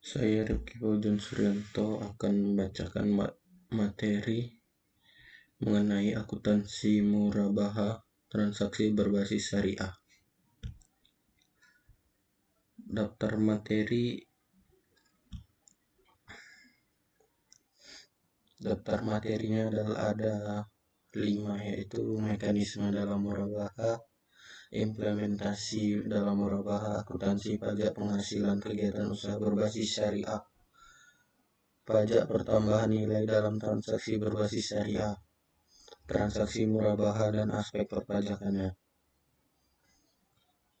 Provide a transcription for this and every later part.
Saya Rifki Fauzan Suryanto akan membacakan materi mengenai akuntansi murabaha transaksi berbasis syariah. Daftar materinya adalah ada 5, yaitu mekanisme dalam murabaha, implementasi dalam murabaha, akuntansi pajak penghasilan kegiatan usaha berbasis syariah, pajak pertambahan nilai dalam transaksi berbasis syariah, transaksi murabaha dan aspek perpajakannya.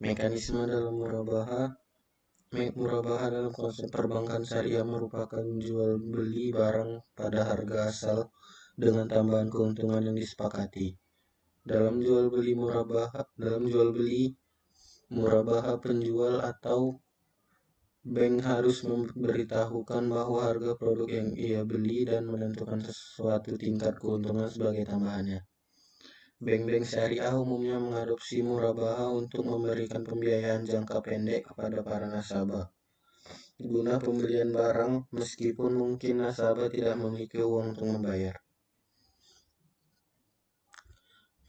Mekanisme dalam murabaha dalam konsep perbankan syariah merupakan jual beli barang pada harga asal dengan tambahan keuntungan yang disepakati. Dalam jual beli murabaha penjual atau bank harus memberitahukan bahwa harga produk yang ia beli dan menentukan sesuatu tingkat keuntungan sebagai tambahannya. Bank-bank syariah umumnya mengadopsi murabaha untuk memberikan pembiayaan jangka pendek kepada para nasabah guna pembelian barang, meskipun mungkin nasabah tidak memiliki uang untuk membayar.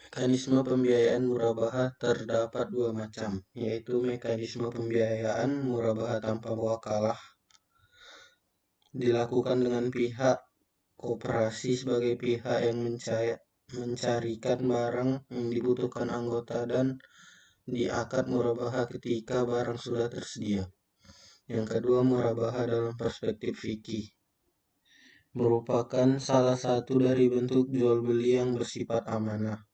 Mekanisme pembiayaan murabaha terdapat 2 macam, yaitu mekanisme pembiayaan murabaha tanpa wakalah dilakukan dengan pihak koperasi sebagai pihak yang mencarikan barang yang dibutuhkan anggota dan diakad murabaha ketika barang sudah tersedia. Yang kedua, murabaha dalam perspektif fikih merupakan salah satu dari bentuk jual beli yang bersifat amanah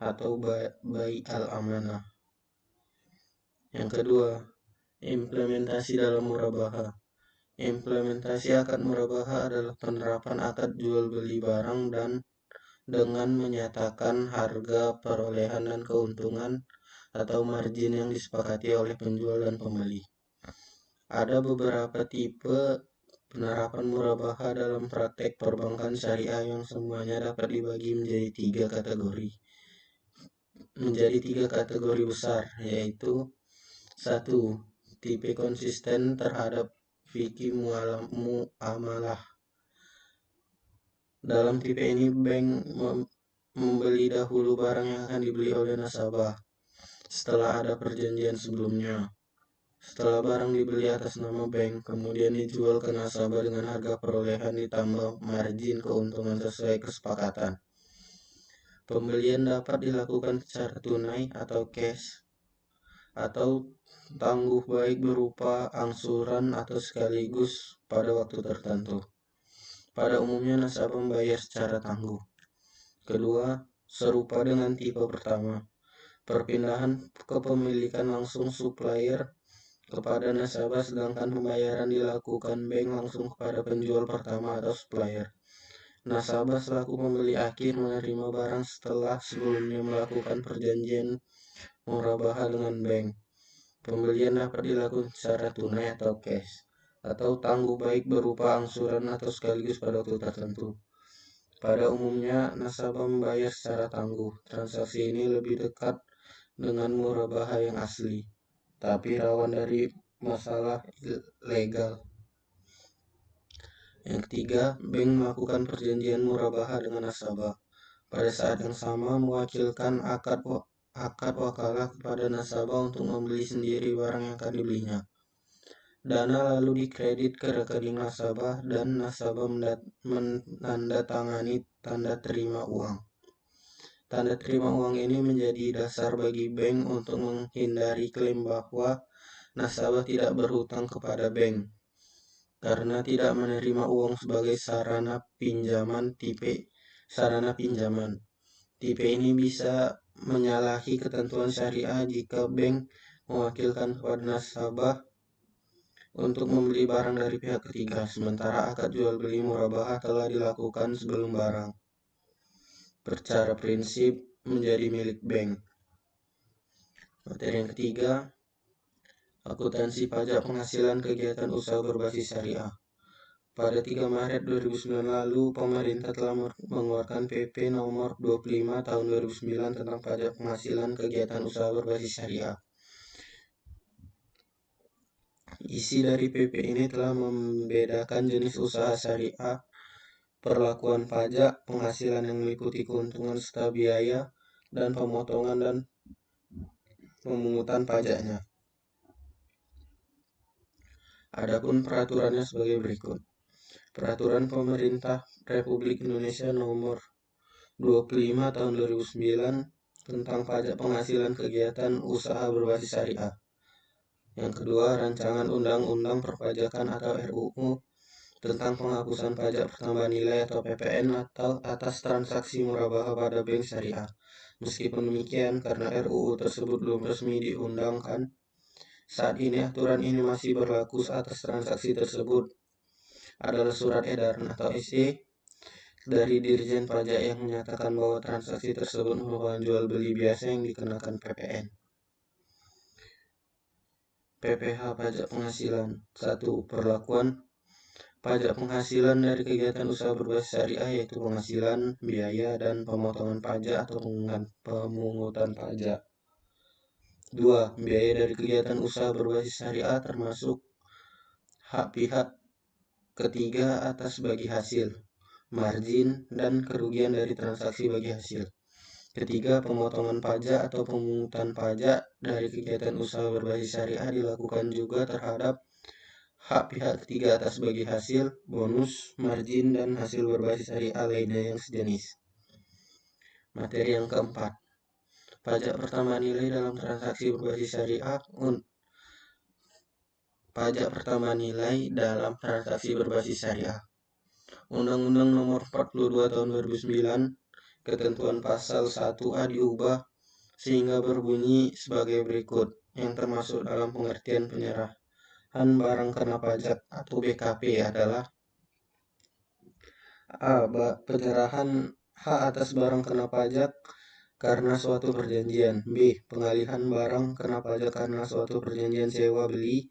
atau bai al-amanah. Yang kedua, implementasi dalam murabaha. Implementasi akad murabaha adalah penerapan akad jual beli barang dan dengan menyatakan harga perolehan dan keuntungan atau margin yang disepakati oleh penjual dan pembeli. Ada beberapa tipe penerapan murabaha dalam praktek perbankan syariah yang semuanya dapat dibagi menjadi 3 kategori besar, yaitu 1. Tipe konsisten terhadap fikih muamalah. Dalam tipe ini, bank membeli dahulu barang yang akan dibeli oleh nasabah setelah ada perjanjian sebelumnya. Setelah barang dibeli atas nama bank, kemudian dijual ke nasabah dengan harga perolehan ditambah margin keuntungan sesuai kesepakatan. Pembelian dapat dilakukan secara tunai atau cash, atau tangguh baik berupa angsuran atau sekaligus pada waktu tertentu. Pada umumnya nasabah membayar secara tangguh. Kedua, serupa dengan tipe pertama, perpindahan kepemilikan langsung supplier kepada nasabah, sedangkan pembayaran dilakukan bank langsung kepada penjual pertama atau supplier. Nasabah selaku pembeli akhir menerima barang setelah sebelumnya melakukan perjanjian murabaha dengan bank. Pembelian dapat dilakukan secara tunai atau cash, atau tangguh baik berupa angsuran atau sekaligus pada waktu tertentu. Pada umumnya nasabah membayar secara tangguh. Transaksi ini lebih dekat dengan murabaha yang asli, tapi rawan dari masalah legal. Yang ketiga, bank melakukan perjanjian murabaha dengan nasabah. Pada saat yang sama mewakilkan akad wakalah kepada nasabah untuk membeli sendiri barang yang akan dibelinya. Dana lalu dikredit ke rekening nasabah dan nasabah menandatangani tanda terima uang. Tanda terima uang ini menjadi dasar bagi bank untuk menghindari klaim bahwa nasabah tidak berhutang kepada bank karena tidak menerima uang sebagai sarana pinjaman. Tipe ini bisa menyalahi ketentuan syariah jika bank mewakilkan kepada nasabah untuk membeli barang dari pihak ketiga, sementara akad jual beli murabaha telah dilakukan sebelum barang secara prinsip menjadi milik bank. Materi yang ketiga, akuntansi pajak penghasilan kegiatan usaha berbasis syariah. Pada 3 Maret 2009 lalu, pemerintah telah mengeluarkan PP nomor 25 tahun 2009 tentang pajak penghasilan kegiatan usaha berbasis syariah. Isi dari PP ini telah membedakan jenis usaha syariah, perlakuan pajak, penghasilan yang meliputi keuntungan serta biaya, dan pemotongan dan pemungutan pajaknya. Adapun peraturannya sebagai berikut. Peraturan Pemerintah Republik Indonesia Nomor 25 Tahun 2009 tentang pajak penghasilan kegiatan usaha berbasis syariah. Yang kedua, Rancangan Undang-Undang Perpajakan atau RUU tentang penghapusan pajak pertambahan nilai atau PPN atau atas transaksi murabahah pada bank syariah. Meskipun demikian, karena RUU tersebut belum resmi diundangkan, saat ini aturan ini masih berlaku atas transaksi tersebut adalah surat edaran atau SE dari Dirjen Pajak yang menyatakan bahwa transaksi tersebut merupakan jual beli biasa yang dikenakan PPN. PPh Pajak Penghasilan. 1. Perlakuan pajak penghasilan dari kegiatan usaha berbasis syariah yaitu penghasilan, biaya, dan pemotongan pajak atau pemungutan pajak. 2. Biaya dari kegiatan usaha berbasis syariah termasuk hak pihak ketiga atas bagi hasil, margin, dan kerugian dari transaksi bagi hasil. Ketiga, pemotongan pajak atau pemungutan pajak dari kegiatan usaha berbasis syariah dilakukan juga terhadap hak pihak ketiga atas bagi hasil, bonus, margin, dan hasil berbasis syariah lainnya yang sejenis. Materi yang keempat, pajak pertambahan nilai dalam transaksi berbasis syariah. Pajak pertambahan nilai dalam transaksi berbasis syariah. Undang-Undang Nomor 42 Tahun 2009, ketentuan pasal 1A diubah sehingga berbunyi sebagai berikut, yang termasuk dalam pengertian penyerahan barang kena pajak atau BKP adalah A. Penyerahan hak atas barang kena pajak karena suatu perjanjian. B. Pengalihan barang kena pajak karena suatu perjanjian sewa beli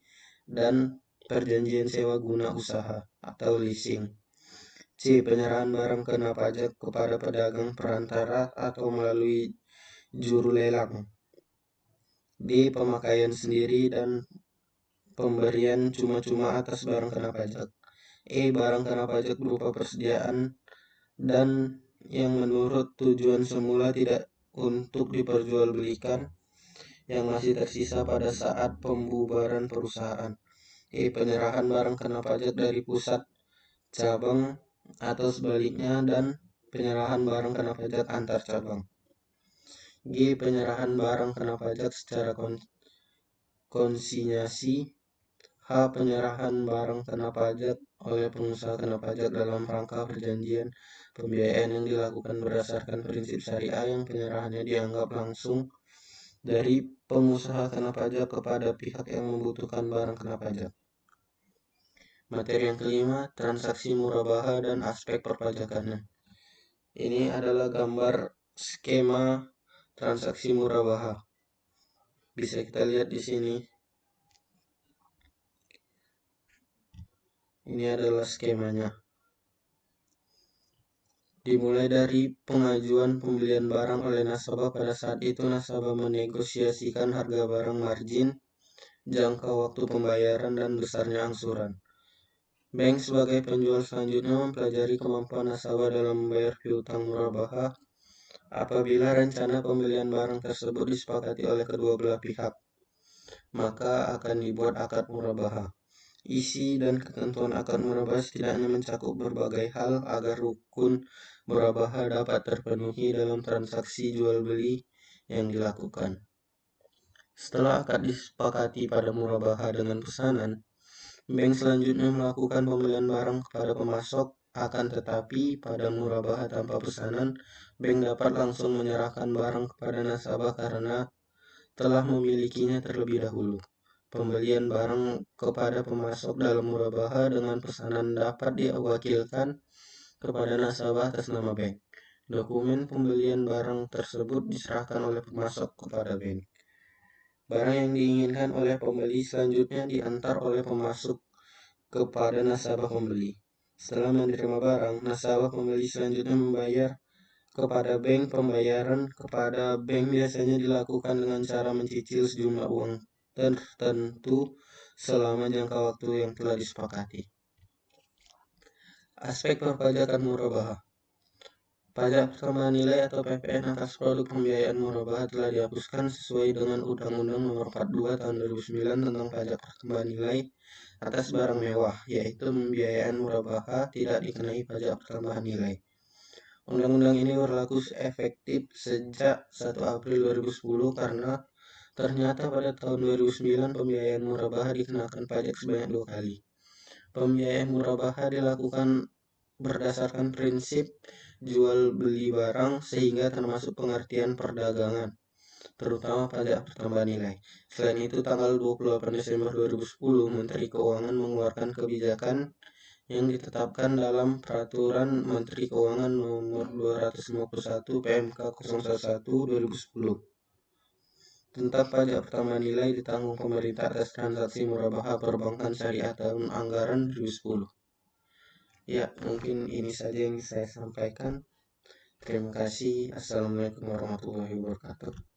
dan perjanjian sewa guna usaha atau leasing. C. Penyerahan barang kena pajak kepada pedagang perantara atau melalui juru lelang. D. Pemakaian sendiri dan pemberian cuma-cuma atas barang kena pajak. E. Barang kena pajak berupa persediaan dan yang menurut tujuan semula tidak untuk diperjualbelikan yang masih tersisa pada saat pembubaran perusahaan. E. Penyerahan barang kena pajak dari pusat, cabang, atau sebaliknya, dan penyerahan barang kena pajak antar cabang. G. Penyerahan barang kena pajak secara konsinyasi. H. Penyerahan barang kena pajak oleh pengusaha kena pajak dalam rangka perjanjian pembiayaan yang dilakukan berdasarkan prinsip syariah yang penyerahannya dianggap langsung dari pengusaha kena pajak kepada pihak yang membutuhkan barang kena pajak. Materi yang kelima, transaksi murabahah dan aspek perpajakannya. Ini adalah gambar skema transaksi murabahah. Bisa kita lihat di sini. Ini adalah skemanya. Dimulai dari pengajuan pembelian barang oleh nasabah. Pada saat itu nasabah menegosiasikan harga barang, margin, jangka waktu pembayaran, dan besarnya angsuran. Bank sebagai penjual selanjutnya mempelajari kemampuan nasabah dalam membayar piutang murabahah. Apabila rencana pembelian barang tersebut disepakati oleh kedua belah pihak, maka akan dibuat akad murabahah. Isi dan ketentuan akad murabahah setidaknya mencakup berbagai hal agar rukun murabahah dapat terpenuhi dalam transaksi jual beli yang dilakukan. Setelah akad disepakati pada murabahah dengan pesanan, bank selanjutnya melakukan pembelian barang kepada pemasok. Akan tetapi pada murabahah tanpa pesanan, bank dapat langsung menyerahkan barang kepada nasabah karena telah memilikinya terlebih dahulu. Pembelian barang kepada pemasok dalam murabahah dengan pesanan dapat diwakilkan kepada nasabah atas nama bank. Dokumen pembelian barang tersebut diserahkan oleh pemasok kepada bank. Barang yang diinginkan oleh pembeli selanjutnya diantar oleh pemasok kepada nasabah pembeli. Setelah menerima barang, nasabah pembeli selanjutnya membayar kepada bank. Pembayaran kepada bank biasanya dilakukan dengan cara mencicil sejumlah uang tertentu selama jangka waktu yang telah disepakati. Aspek perpajakan murabahah. Pajak pertambahan nilai atau PPN atas produk pembiayaan murabahah telah dihapuskan sesuai dengan Undang-Undang Nomor 42 Tahun 2009 tentang pajak pertambahan nilai atas barang mewah, yaitu pembiayaan murabahah tidak dikenai pajak pertambahan nilai. Undang-undang ini berlaku efektif sejak 1 April 2010 karena ternyata pada tahun 2009 pembiayaan murabahah dikenakan pajak sebanyak 2 kali. Pembiayaan murabahah dilakukan berdasarkan prinsip jual beli barang sehingga termasuk pengertian perdagangan, terutama pajak pertambahan nilai. Selain itu, tanggal 28 Desember 2010, Menteri Keuangan mengeluarkan kebijakan yang ditetapkan dalam Peraturan Menteri Keuangan Nomor 251 PMK 011 2010 tentang pajak pertambahan nilai ditanggung pemerintah atas transaksi murabahah perbankan syariah tahun anggaran 2010. Ya, mungkin ini saja yang saya sampaikan. Terima kasih. Assalamualaikum warahmatullahi wabarakatuh.